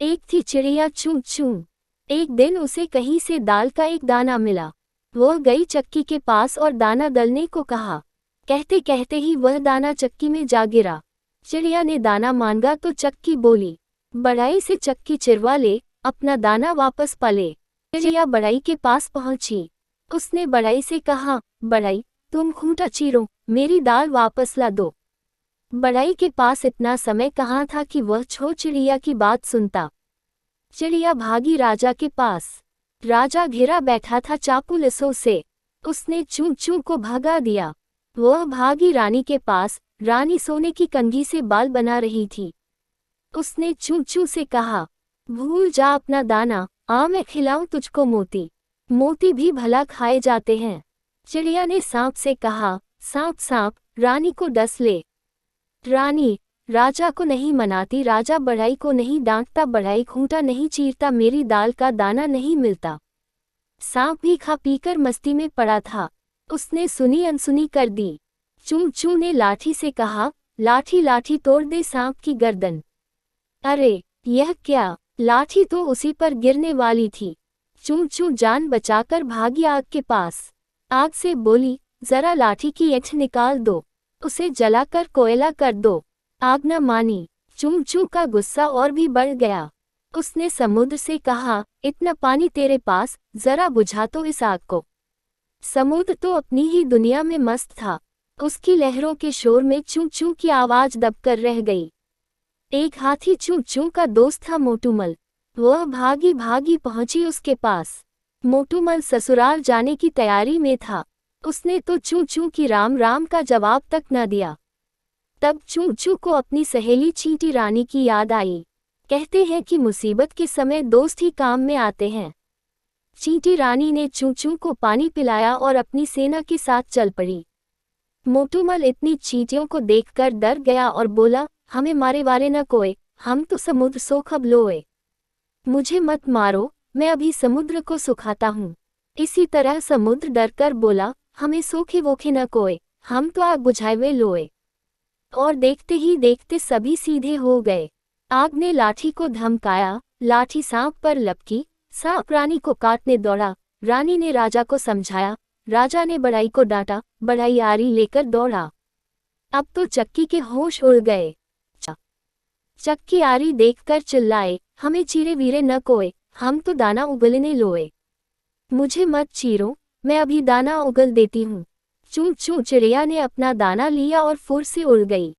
एक थी चिड़िया चूं चूं। एक दिन उसे कहीं से दाल का एक दाना मिला। वह गई चक्की के पास और दाना दलने को कहा। कहते कहते ही वह दाना चक्की में जा गिरा। चिड़िया ने दाना मांगा तो चक्की बोली, बढ़ई से चक्की चिरवा ले, अपना दाना वापस पाले। चिड़िया बढ़ई के पास पहुंची। उसने बढ़ई से कहा, बढ़ई, तुम खूंटा चीरो, मेरी दाल वापस ला दो। बढ़ई के पास इतना समय कहाँ था कि वह चिड़िया की बात सुनता। चिड़िया भागी राजा के पास। राजा घिरा बैठा था चापुलिसों से। उसने चूं चूं को भगा दिया। वह भागी रानी के पास। रानी सोने की कंघी से बाल बना रही थी। उसने चूं चूं से कहा, भूल जा अपना दाना, आ मैं खिलाऊं तुझको मोती। मोती भी भला खाए जाते हैं। चिड़िया ने सांप से कहा, सांप सांप, रानी को डस ले। रानी राजा को नहीं मनाती, राजा बढ़ई को नहीं डांटता, बढ़ई खूंटा नहीं चीरता, मेरी दाल का दाना नहीं मिलता। सांप भी खा पीकर मस्ती में पड़ा था। उसने सुनी अनसुनी कर दी। चूं चूं ने लाठी से कहा, लाठी लाठी तोड़ दे सांप की गर्दन। अरे यह क्या, लाठी तो उसी पर गिरने वाली थी। चूं चूं जान बचाकर भागी आग के पास। आग से बोली, जरा लाठी की ऐंठ निकाल दो, उसे जलाकर कोयला कर दो। आग न मानी। चूं चूं का गुस्सा और भी बढ़ गया। उसने समुद्र से कहा, इतना पानी तेरे पास, जरा बुझा तो इस आग को। समुद्र तो अपनी ही दुनिया में मस्त था। उसकी लहरों के शोर में चूं चूं की आवाज दबकर रह गई। एक हाथी चूं चूं का दोस्त था मोटूमल। वह भागी भागी पहुंची उसके पास। मोटूमल ससुराल जाने की तैयारी में था। उसने तो चूं चूं की राम राम का जवाब तक न दिया। तब चूं चूं को अपनी सहेली चींटी रानी की याद आई। कहते हैं कि मुसीबत के समय दोस्त ही काम में आते हैं। चींटी रानी ने चूं चूं को पानी पिलाया और अपनी सेना के साथ चल पड़ी। मोटूमल इतनी चींटियों को देखकर डर गया और बोला, हमें मारे वाले न कोई, हम तो समुद्र सोखब लोए। मुझे मत मारो, मैं अभी समुद्र को सुखाता हूँ। इसी तरह समुद्र डरकर बोला, हमें सोखे वोखे न कोई, हम तो आग बुझाए हुए लोए। और देखते ही देखते सभी सीधे हो गए। आग ने लाठी को धमकाया, लाठी सांप पर लपकी, सांप रानी को काटने दौड़ा। रानी ने राजा को समझाया, राजा ने बढ़ई को डांटा, बढ़ई आरी लेकर दौड़ा। अब तो चक्की के होश उड़ गए। चक्की आरी देखकर चिल्लाए, हमें चीरे वीरे न कोय, हम तो दाना उगलने लोए। मुझे मत चीरो, मैं अभी दाना उगल देती हूँ। चूं चूं चिड़िया ने अपना दाना लिया और फुर से उड़ गई।